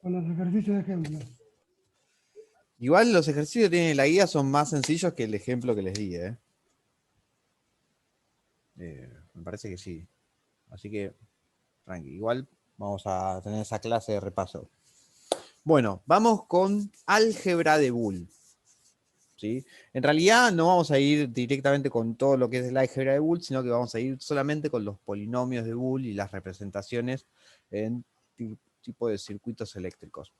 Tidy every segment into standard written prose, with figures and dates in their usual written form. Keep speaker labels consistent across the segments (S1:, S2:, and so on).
S1: Con los ejercicios de ejemplo.
S2: Igual los ejercicios que tiene la guía son más sencillos que el ejemplo que les di, ¿eh? Me parece que sí. Así que, tranqui. Igual vamos a tener esa clase de repaso. Bueno, vamos con álgebra de Boole. ¿Sí? En realidad no vamos a ir directamente con todo lo que es el álgebra de Boole, sino que vamos a ir solamente con los polinomios de Boole y las representaciones en tipo de circuitos eléctricos.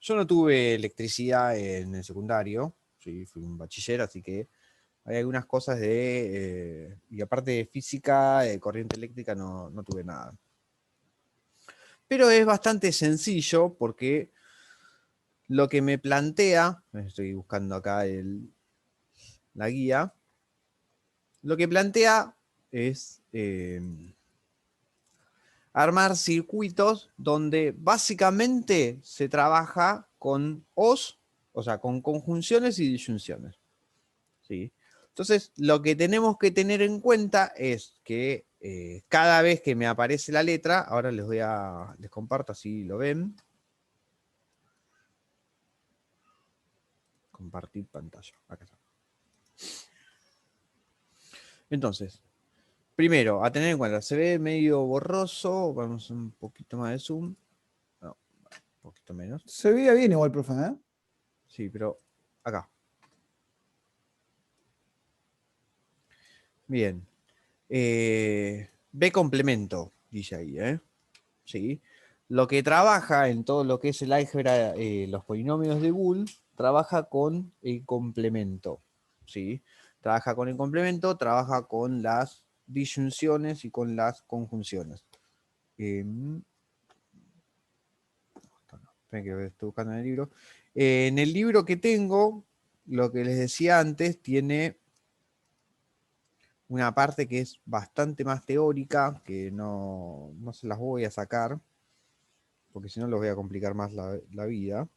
S2: Yo no tuve electricidad en el secundario, ¿sí? Fui un bachiller, así que hay algunas cosas de... y aparte de física, de corriente eléctrica, no tuve nada. Pero es bastante sencillo porque lo que me plantea, estoy buscando acá la guía, lo que plantea es armar circuitos donde básicamente se trabaja con OS, o sea, con conjunciones y disyunciones. ¿Sí? Entonces, lo que tenemos que tener en cuenta es que cada vez que me aparece la letra, ahora les comparto así lo ven. Compartir pantalla. Acá está. Entonces, primero, a tener en cuenta, se ve medio borroso, vamos un poquito más de zoom. No, un poquito menos.
S1: Se veía bien igual, profe, ¿eh?
S2: Sí, pero acá. Bien. B complemento, dice ahí, ¿eh? Sí. Lo que trabaja en todo lo que es el álgebra, los polinomios de Boole, trabaja con el complemento, ¿sí? Trabaja con el complemento, trabaja con las disyunciones y con las conjunciones. Esperen que estoy buscando en el libro. En el libro que tengo, lo que les decía antes, tiene una parte que es bastante más teórica, que no se las voy a sacar, porque si no los voy a complicar más la vida.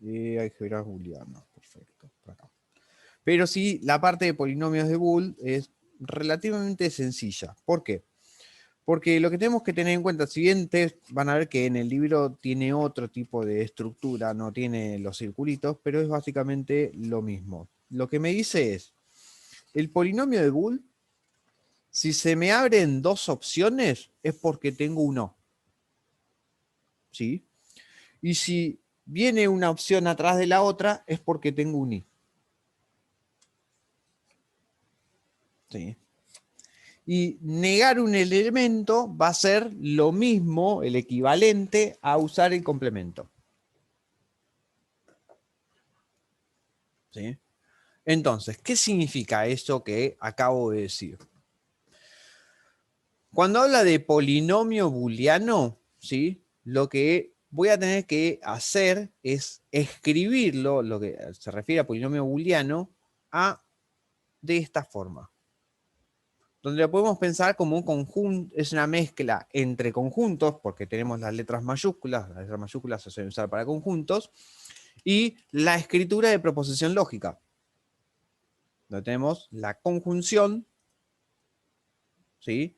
S2: Álgebra booleano, perfecto. Por acá. Pero sí, la parte de polinomios de Boole es relativamente sencilla. ¿Por qué? Porque lo que tenemos que tener en cuenta, si bien ustedes van a ver que en el libro tiene otro tipo de estructura, no tiene los circulitos, pero es básicamente lo mismo. Lo que me dice es, el polinomio de Boole, si se me abren dos opciones, es porque tengo un O. ¿Sí? Y si viene una opción atrás de la otra, es porque tengo un I. ¿Sí? Y negar un elemento va a ser lo mismo, el equivalente a usar el complemento. ¿Sí? Entonces, ¿qué significa eso que acabo de decir? Cuando habla de polinomio booleano, ¿sí? Lo que voy a tener que hacer es escribirlo, lo que se refiere a polinomio booleano, de esta forma. Donde lo podemos pensar como un conjunto, es una mezcla entre conjuntos, porque tenemos las letras mayúsculas se suelen usar para conjuntos, y la escritura de proposición lógica. Donde tenemos la conjunción, ¿sí?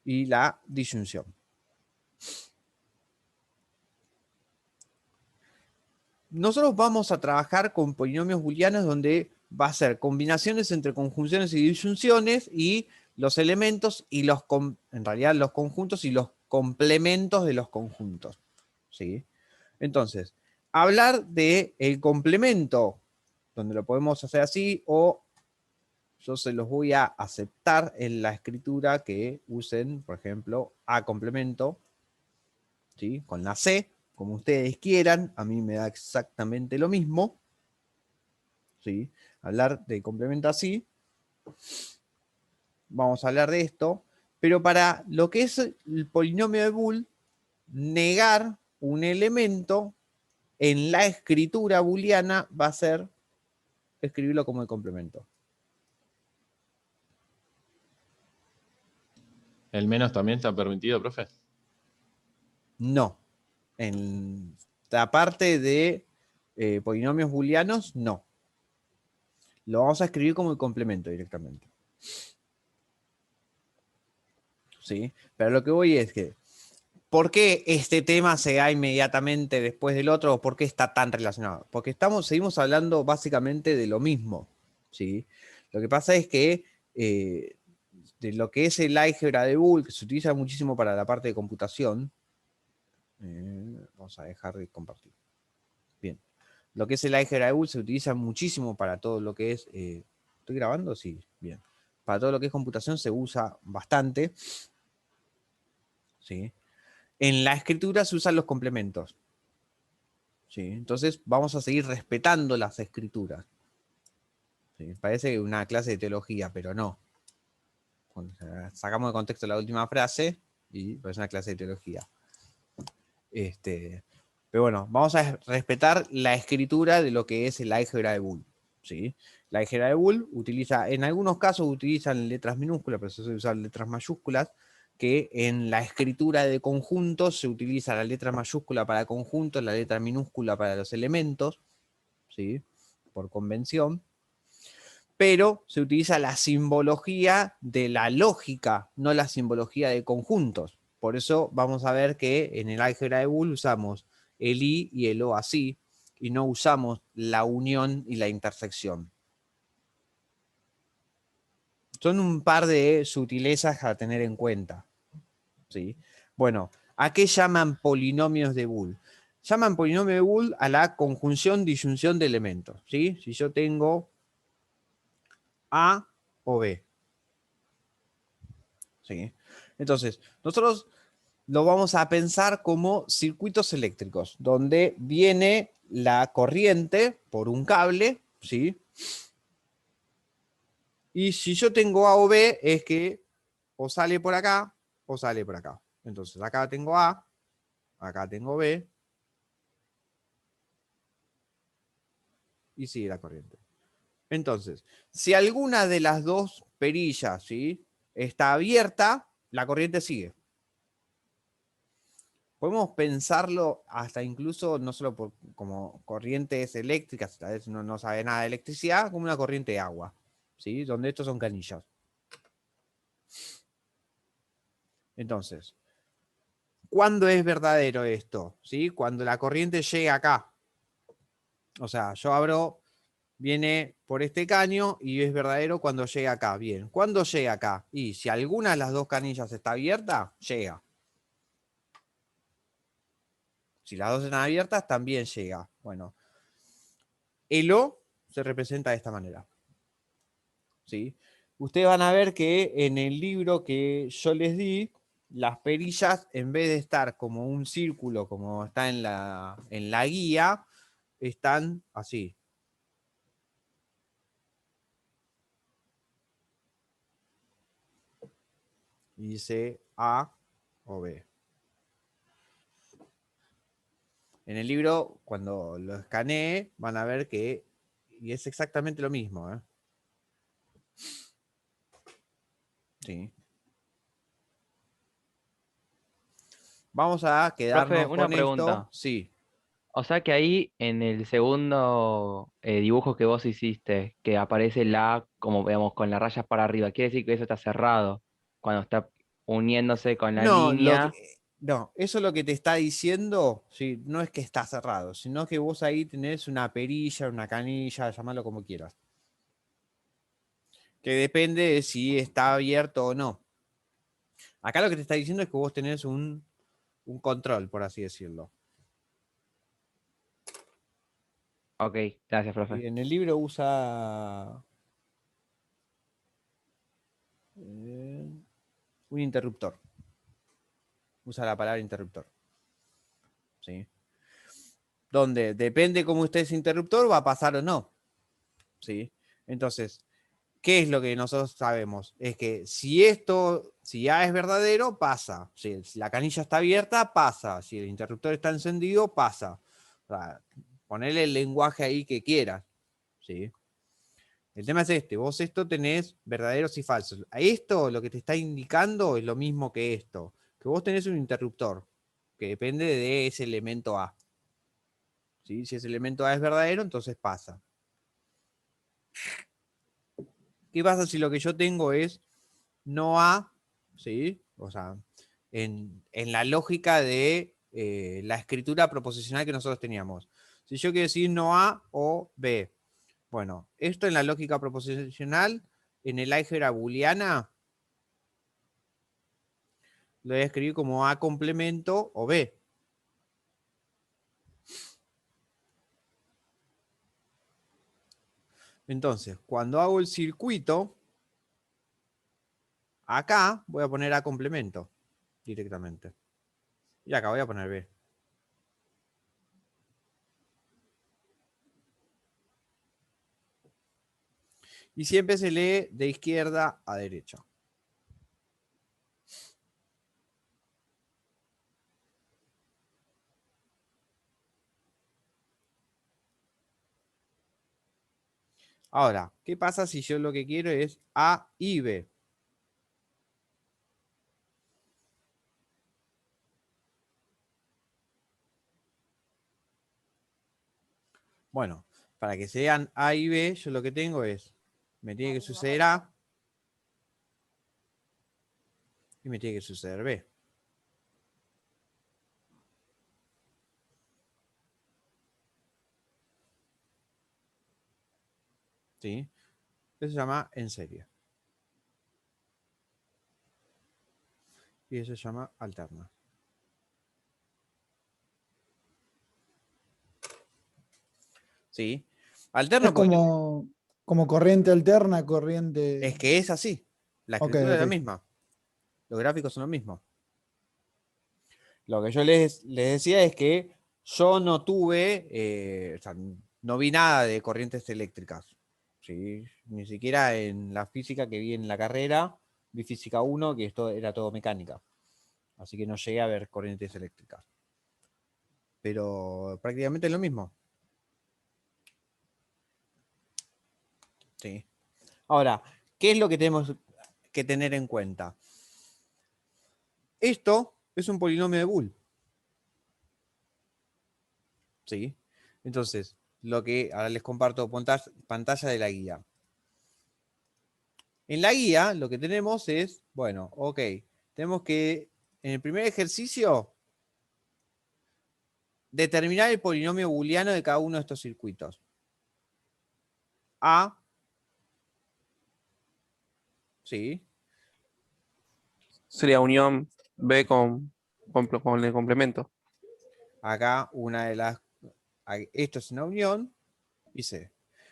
S2: Y la disyunción. Nosotros vamos a trabajar con polinomios booleanos donde va a ser combinaciones entre conjunciones y disyunciones y los elementos y en realidad los conjuntos y los complementos de los conjuntos. ¿Sí? Entonces, hablar de el complemento, donde lo podemos hacer así, o yo se los voy a aceptar en la escritura que usen, por ejemplo, A complemento, ¿sí? Con la C, como ustedes quieran, a mí me da exactamente lo mismo. ¿Sí? Hablar de complemento así. Vamos a hablar de esto. Pero para lo que es el polinomio de Boole, negar un elemento en la escritura booleana va a ser escribirlo como el complemento.
S3: ¿El menos también está permitido, profe?
S2: No. En la parte de polinomios booleanos, no. Lo vamos a escribir como el complemento directamente. ¿sí? Pero lo que voy es que, ¿por qué este tema se da inmediatamente después del otro? ¿O por qué está tan relacionado? Porque seguimos hablando básicamente de lo mismo, ¿sí? Lo que pasa es que de lo que es el álgebra de Boole, que se utiliza muchísimo para la parte de computación, vamos a dejar de compartir. Bien. Lo que es el álgebra de Boole se utiliza muchísimo para todo lo que es... ¿estoy grabando? Sí, bien. Para todo lo que es computación se usa bastante, ¿sí? En la escritura se usan los complementos. ¿Sí? Entonces vamos a seguir respetando las escrituras. ¿Sí? Parece una clase de teología, pero no. Sacamos de contexto la última frase y parece una clase de teología. Pero bueno, vamos a respetar la escritura de lo que es el álgebra de Boole. ¿Sí? La álgebra de Boole utiliza, en algunos casos utilizan letras minúsculas, pero se suele usar letras mayúsculas, que en la escritura de conjuntos se utiliza la letra mayúscula para conjuntos, la letra minúscula para los elementos, ¿sí? Por convención, pero se utiliza la simbología de la lógica, no la simbología de conjuntos. Por eso vamos a ver que en el álgebra de Boole usamos el I y el O así, y no usamos la unión y la intersección. Son un par de sutilezas a tener en cuenta. ¿Sí? Bueno, ¿a qué llaman polinomios de Boole? Llaman polinomio de Boole a la conjunción-disyunción de elementos. ¿Sí? Si yo tengo A o B. ¿Sí? Entonces, nosotros lo vamos a pensar como circuitos eléctricos, donde viene la corriente por un cable, ¿sí? Y si yo tengo A o B, es que o sale por acá o sale por acá. Entonces, acá tengo A, acá tengo B, y sigue la corriente. Entonces, si alguna de las dos perillas, ¿sí?, está abierta, la corriente sigue. Podemos pensarlo hasta incluso, no solo como corrientes eléctricas, tal vez uno no sabe nada de electricidad, como una corriente de agua, ¿sí?, donde estos son canillas. Entonces, ¿cuándo es verdadero esto? ¿Sí? Cuando la corriente llega acá. O sea, yo abro, viene por este caño y es verdadero cuando llega acá. Bien, ¿cuándo llega acá? Y si alguna de las dos canillas está abierta, llega. Si las dos están abiertas, también llega. Bueno, el O se representa de esta manera. ¿Sí? Ustedes van a ver que en el libro que yo les di, las perillas, en vez de estar como un círculo, como está en la guía, están así. Y dice A o B. En el libro, cuando lo escanee, van a ver que y es exactamente lo mismo. ¿Eh? Sí. Vamos a
S4: Profe,
S2: quedarnos
S4: una
S2: con esto.
S4: pregunta.
S2: Sí.
S4: O sea que ahí en el segundo dibujo que vos hiciste, que aparece la A como veamos con las rayas para arriba, quiere decir que eso está cerrado cuando está uniéndose con la
S2: No,
S4: línea.
S2: no, eso lo que te está diciendo, sí, no es que está cerrado, sino que vos ahí tenés una perilla, una canilla, llamarlo como quieras. Que depende de si está abierto o no. Acá lo que te está diciendo es que vos tenés un control, por así decirlo.
S4: Ok, gracias, profe.
S2: Y en el libro usa un interruptor. Usa la palabra interruptor. ¿Sí? Donde depende cómo esté ese interruptor, va a pasar o no. ¿Sí? Entonces, ¿qué es lo que nosotros sabemos? Es que si A es verdadero, pasa. Si la canilla está abierta, pasa. Si el interruptor está encendido, pasa. O sea, ponerle el lenguaje ahí que quieras. ¿Sí? El tema es este, vos esto tenés verdaderos y falsos. A esto lo que te está indicando es lo mismo que esto, que vos tenés un interruptor, que depende de ese elemento A. ¿Sí? Si ese elemento A es verdadero, entonces pasa. ¿Qué pasa si lo que yo tengo es no A, ¿sí?, O sea, en la lógica de la escritura proposicional que nosotros teníamos. Si yo quiero decir no A o B. Bueno, esto en la lógica proposicional, en el álgebra booleana, lo voy a escribir como A complemento o B. Entonces, cuando hago el circuito, acá voy a poner A complemento directamente. Y acá voy a poner B. Y siempre se lee de izquierda a derecha. Ahora, ¿qué pasa si yo lo que quiero es A y B? Bueno, para que sean A y B, yo lo que tengo es, me tiene que suceder A y me tiene que suceder B. ¿Sí? Eso se llama en serie. Y eso se llama alterna. ¿Sí? Alterno
S1: Es
S2: porque
S1: como corriente alterna, corriente.
S2: es que es así. La
S1: Ok,
S2: escritura es la
S1: ok.
S2: misma. Los gráficos son lo mismo. Lo que yo les decía es que yo no tuve, o sea, no vi nada de corrientes eléctricas. ¿Sí? Ni siquiera en la física que vi en la carrera, vi física 1, que esto era todo mecánica. Así que no llegué a ver corrientes eléctricas. Pero prácticamente es lo mismo. ¿Sí? Ahora, ¿qué es lo que tenemos que tener en cuenta? Esto es un polinomio de Boole. ¿Sí? Entonces, lo que ahora les comparto pantalla de la guía. En la guía lo que tenemos es, bueno, ok, tenemos que en el primer ejercicio determinar el polinomio booleano de cada uno de estos circuitos. A, ¿sí?
S5: Sería unión B con el complemento.
S2: Acá una de las, esto es una unión y C.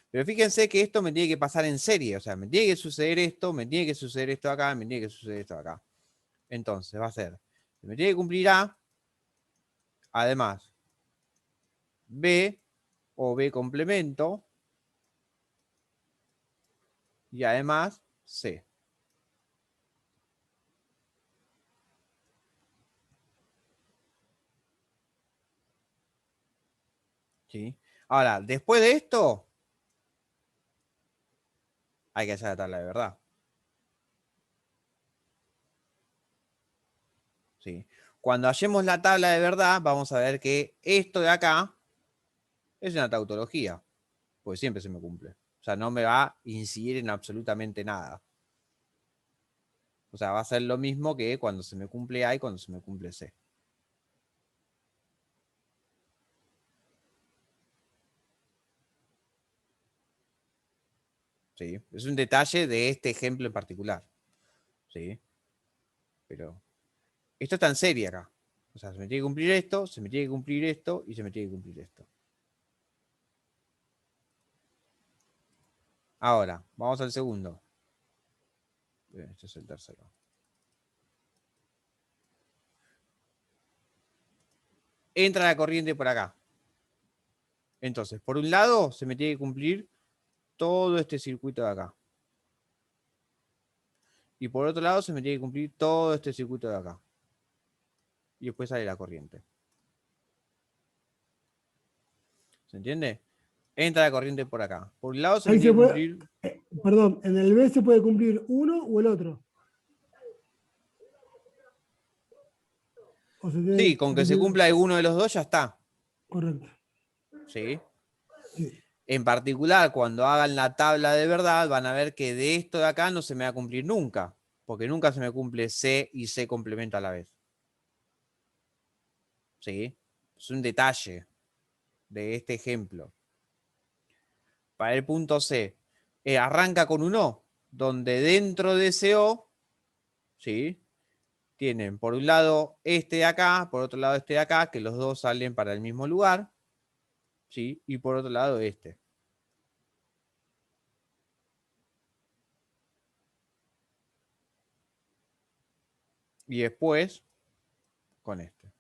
S2: Pero fíjense que esto me tiene que pasar en serie, o sea, me tiene que suceder esto, me tiene que suceder esto acá, me tiene que suceder esto acá. Entonces va a ser, me tiene que cumplir A, además B o B complemento y además C. ¿Sí? Ahora, después de esto, hay que hacer la tabla de verdad. ¿Sí? Cuando hallemos la tabla de verdad, vamos a ver que esto de acá es una tautología, porque siempre se me cumple. O sea, no me va a incidir en absolutamente nada. O sea, va a ser lo mismo que cuando se me cumple A y cuando se me cumple C. ¿Sí? Es un detalle de este ejemplo en particular. ¿Sí? Pero esto está en serie acá. O sea, se me tiene que cumplir esto, se me tiene que cumplir esto y se me tiene que cumplir esto. Ahora, vamos al segundo. Este es el tercero. Entra la corriente por acá. Entonces, por un lado, se me tiene que cumplir todo este circuito de acá. Y por otro lado, se me tiene que cumplir todo este circuito de acá. Y después sale la corriente. ¿Se entiende? Entra la corriente por acá. Por un lado, se me
S6: Ahí
S2: tiene
S6: se
S2: que
S6: puede,
S2: cumplir.
S6: perdón, en el B se puede cumplir uno o el otro. O se tiene
S2: Sí, con que se
S6: cumplir-
S2: cumpla alguno de los dos, ya está.
S6: Correcto.
S2: ¿Sí?
S6: Sí.
S2: En particular, cuando hagan la tabla de verdad, van a ver que de esto de acá no se me va a cumplir nunca. porque nunca se me cumple C y C complemento a la vez. ¿Sí? Es un detalle de este ejemplo. Para el punto C, arranca con un O, donde dentro de ese O, ¿sí? Tienen por un lado este de acá, por otro lado este de acá, que los dos salen para el mismo lugar, ¿sí? Y por otro lado este. Y después, con este.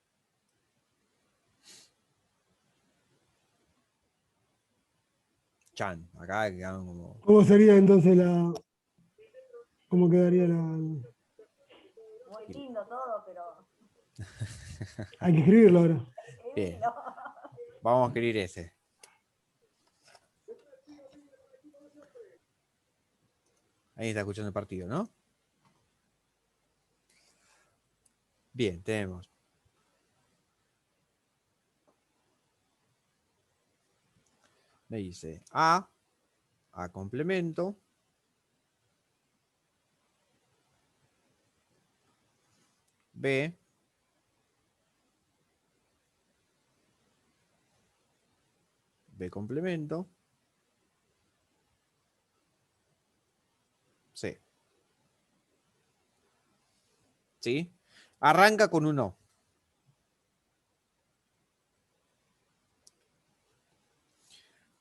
S2: Chan, acá quedan como...
S6: ¿Cómo sería entonces la. ¿Cómo quedaría la.
S7: Muy lindo todo, pero
S6: Hay que escribirlo ahora.
S2: Bien,
S7: escribilo.
S2: vamos a escribir ese. Ahí está escuchando el partido, ¿no? Bien, tenemos. Me dice A complemento, B, B complemento, C. ¿Sí? Arranca con un O.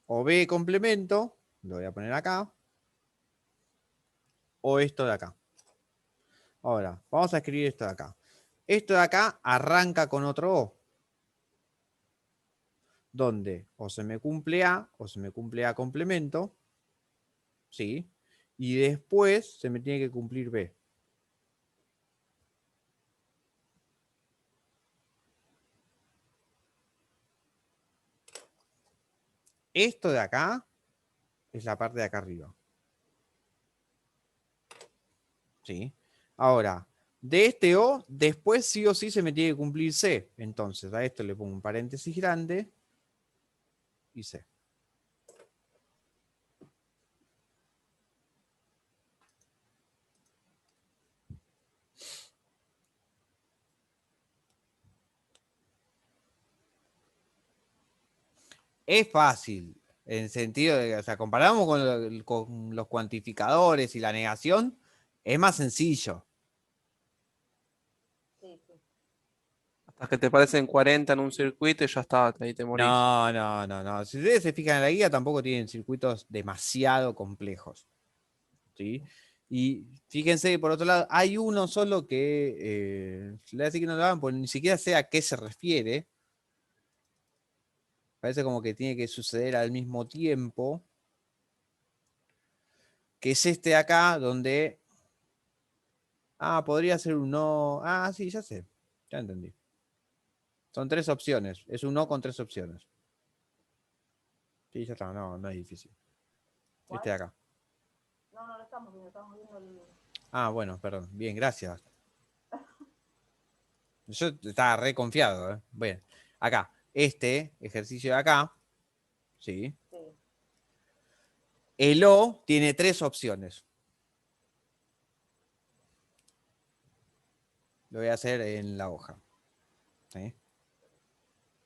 S2: O B complemento, lo voy a poner acá, o esto de acá. Ahora, vamos a escribir esto de acá. Esto de acá arranca con otro O, donde o se me cumple A o se me cumple A complemento, ¿sí? Y después se me tiene que cumplir B. Esto de acá es la parte de acá arriba. ¿Sí? Ahora, de este O, después sí o sí se me tiene que cumplir C. Entonces, a esto le pongo un paréntesis grande y C. Es fácil, en el sentido de, o sea, comparamos con los cuantificadores y la negación, es más sencillo.
S7: Sí, sí.
S5: Hasta que te parecen 40 en un circuito y ya está, ahí te morís.
S2: No, no, no, no. Si ustedes se fijan en la guía, tampoco tienen circuitos demasiado complejos. ¿Sí? Y fíjense, por otro lado, hay uno solo que, le voy a decir que no lo hagan, porque ni siquiera sé a qué se refiere. Parece como que tiene que suceder al mismo tiempo. Que es este de acá, donde... podría ser un no. Sí, ya sé. Ya entendí. Son 3 opciones. Es un no con 3 opciones. Sí, ya está. No, no es difícil. Este de acá.
S7: No, no lo estamos viendo el.
S2: Bueno, perdón. Bien, gracias. Yo estaba re confiado, ¿eh? Bien. Acá. Este ejercicio de acá. Sí.
S7: Sí.
S2: El O tiene 3 opciones. Lo voy a hacer en la hoja. ¿Sí?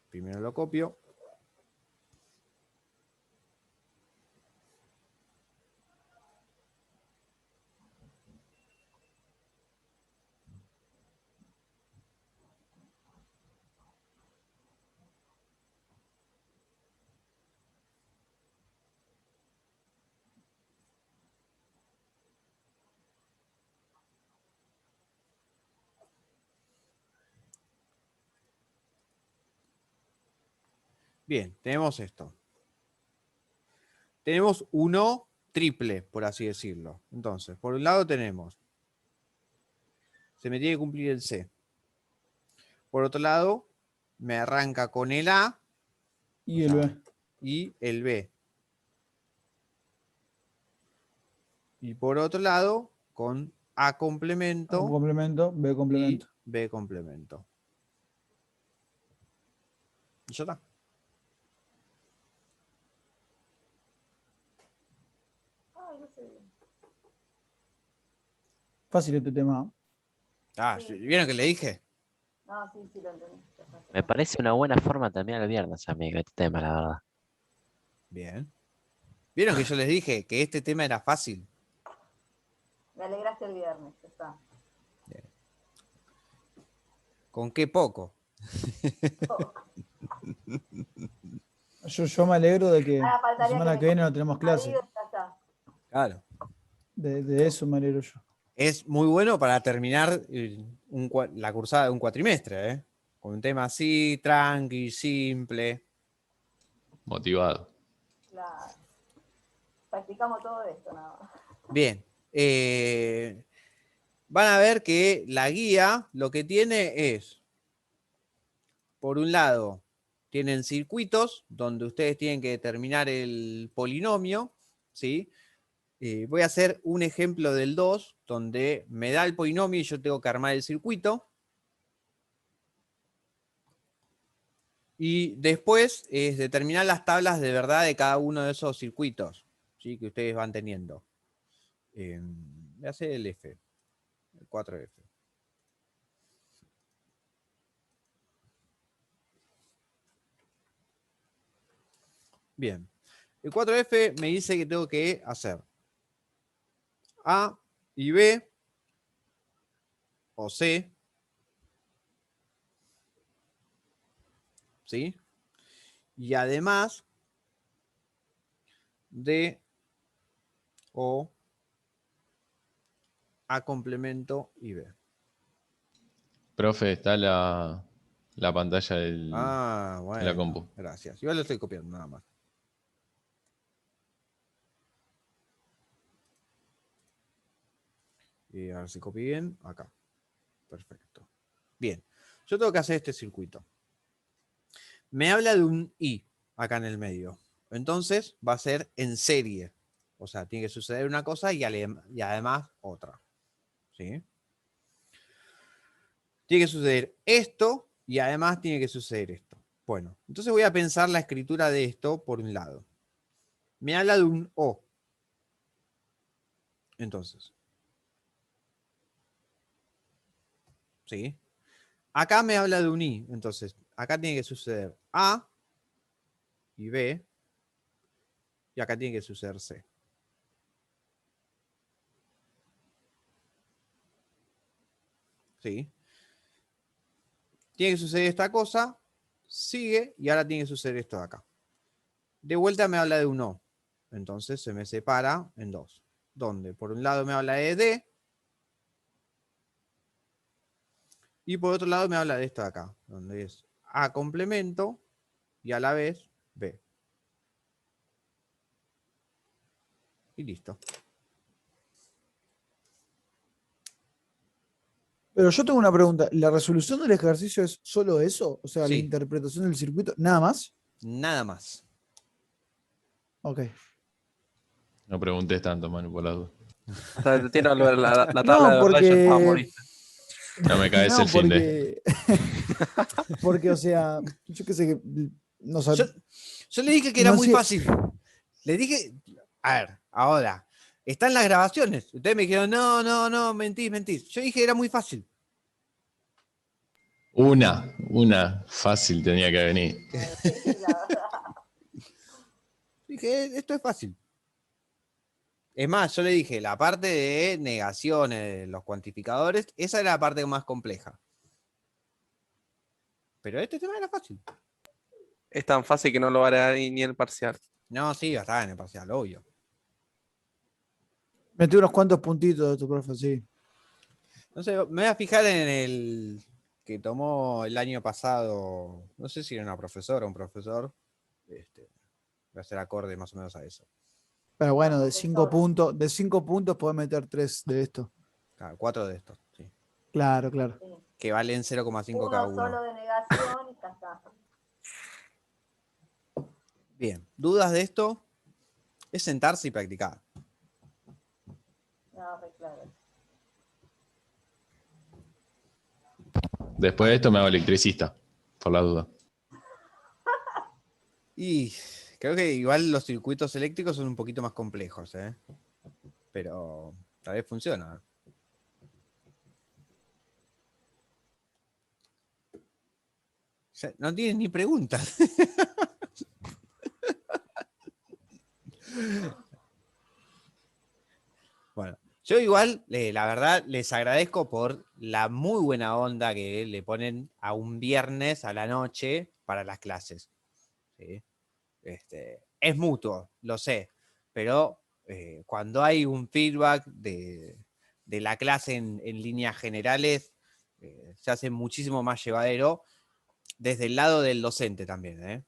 S2: Primero lo copio. Bien, tenemos esto. Tenemos un O triple, por así decirlo. Entonces, por un lado tenemos, se me tiene que cumplir el C. Por otro lado, me arranca con el A
S1: Y el B.
S2: y el B. Y por otro lado, con A
S1: A
S2: complemento
S1: complemento, B
S2: y
S1: complemento.
S2: B complemento. Y ya está.
S7: Ay, no sé.
S1: Fácil este tema.
S2: Ah,
S7: Sí.
S2: ¿vieron que le dije?
S7: No, sí, sí, lo entendí.
S8: Me parece una buena forma de terminar el viernes, amigo, este tema, la verdad.
S2: Bien. ¿Vieron que yo les dije que este tema era fácil?
S7: Me alegraste el viernes, ya está.
S2: ¿Con qué poco?
S1: Yo me alegro de que
S7: Ahora
S1: la
S7: faltaría
S1: semana
S7: me
S1: que viene no tenemos clase.
S7: marido y ya está.
S2: Claro.
S1: De eso me alegro yo.
S2: Es muy bueno para terminar la cursada de un cuatrimestre, ¿eh? Con un tema así, tranqui, simple.
S3: Motivado.
S7: Claro. Practicamos todo esto, nada más.
S2: Bien. Van a ver que la guía lo que tiene es, por un lado, tienen circuitos donde ustedes tienen que determinar el polinomio, ¿sí? Voy a hacer un ejemplo del 2, donde me da el polinomio y yo tengo que armar el circuito. Y después es determinar las tablas de verdad de cada uno de esos circuitos, ¿sí? Que ustedes van teniendo. Voy a hacer el F, el 4F. Bien. El 4F me dice que tengo que hacer A y B o C, ¿sí? Y además D o A complemento y B.
S3: Profe, está la pantalla
S2: Ah,
S3: de
S2: bueno.
S3: la compu.
S2: Gracias. Yo lo estoy copiando nada más. Y a ver si copio bien. Acá. Perfecto. Bien. Yo tengo que hacer este circuito. Me habla de un I acá en el medio. Entonces va a ser en serie. O sea, tiene que suceder una cosa y además otra. ¿Sí? Tiene que suceder esto y además tiene que suceder esto. Bueno, entonces voy a pensar la escritura de esto por un lado. Me habla de un O. Entonces. ¿Sí? Acá me habla de un I. Entonces, acá tiene que suceder A y B. Y acá tiene que suceder C. ¿Sí? Tiene que suceder esta cosa, sigue y ahora tiene que suceder esto de acá. De vuelta me habla de un O. Entonces se me separa en dos. Donde por un lado me habla de D y por otro lado me habla de esto de acá. Donde es A complemento y a la vez B. Y listo.
S1: Pero yo tengo una pregunta. ¿La resolución del ejercicio es solo eso? O sea, la
S2: Sí.
S1: interpretación del circuito, nada más.
S2: Nada más.
S1: Ok.
S3: No preguntes tanto, Manu, por la duda.
S5: O sea, te tiro la tabla
S1: No,
S5: de verdad y ya está,
S1: porque.
S5: moriste.
S3: No me caes
S1: No,
S3: el fin de.
S1: porque, o sea, yo qué sé que. No sé.
S2: Yo le dije que era
S1: No
S2: muy
S1: sé.
S2: fácil. Le dije, a ver, ahora, están las grabaciones. Ustedes me dijeron, no, mentís. Yo dije que era muy fácil.
S3: Una fácil tenía que venir.
S7: Sí, la verdad.
S2: Dije, esto es fácil. Es más, yo le dije, la parte de negaciones, de los cuantificadores, esa era la parte más compleja. Pero este tema era fácil.
S5: Es tan fácil que no lo va a dar ni el parcial.
S2: No, sí, ya estaba en el parcial, obvio.
S1: Metí unos cuantos puntitos de tu profe, sí.
S2: Entonces, me voy a fijar en el que tomó el año pasado, no sé si era una profesora o un profesor. Voy a hacer acorde más o menos a eso.
S1: Pero bueno, de
S7: Profesor.
S1: 5 puntos podés meter 3 de esto.
S2: Claro, 4 de estos, sí.
S1: Claro, claro.
S7: Sí.
S2: Que valen 0,5 cada
S7: Uno
S2: uno.
S7: solo de negación y ya está.
S2: Bien, ¿dudas de esto? Es sentarse y practicar.
S7: No, re claro.
S3: Después de esto me hago electricista, por la duda.
S2: Y creo que igual los circuitos eléctricos son un poquito más complejos, ¿eh? Pero tal vez funciona. sea, no tienen ni preguntas. Bueno, yo igual, la verdad, les agradezco por la muy buena onda que le ponen a un viernes a la noche para las clases. ¿Sí? Es mutuo, lo sé, pero cuando hay un feedback de la clase en líneas generales, se hace muchísimo más llevadero desde el lado del docente también.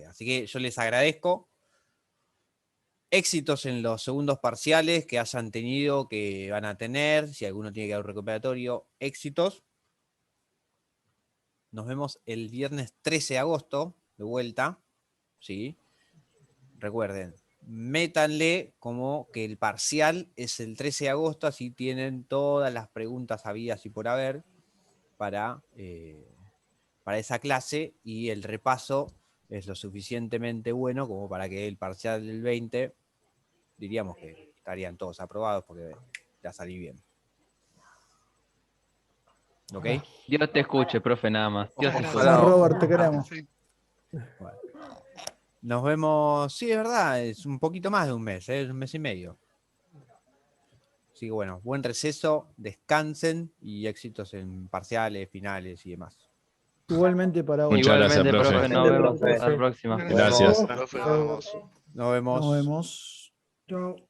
S2: Así que yo les agradezco. Éxitos en los segundos parciales que hayan tenido, que van a tener, si alguno tiene que dar un recuperatorio, éxitos. Nos vemos el viernes 13 de agosto, de vuelta, ¿sí? Recuerden, métanle como que el parcial es el 13 de agosto, así tienen todas las preguntas habidas y por haber para esa clase, y el repaso es lo suficientemente bueno como para que el parcial del 20, diríamos que estarían todos aprobados porque ya salí bien. ¿Ok?
S4: Dios te escuche, profe, nada más. Dios te escuche.
S1: Vamos, Robert, te queremos.
S2: Bueno. Nos vemos, sí, es verdad, es un poquito más de un mes, es un mes y medio. Así que bueno, buen receso, descansen y éxitos en parciales, finales y demás.
S1: Igualmente para vos.
S3: Muchas gracias,
S4: Igualmente,
S3: profe.
S4: nos vemos. Hasta la próxima.
S3: Gracias.
S9: Profe, nos vemos.
S2: Nos vemos.
S1: Nos vemos.
S6: Chao.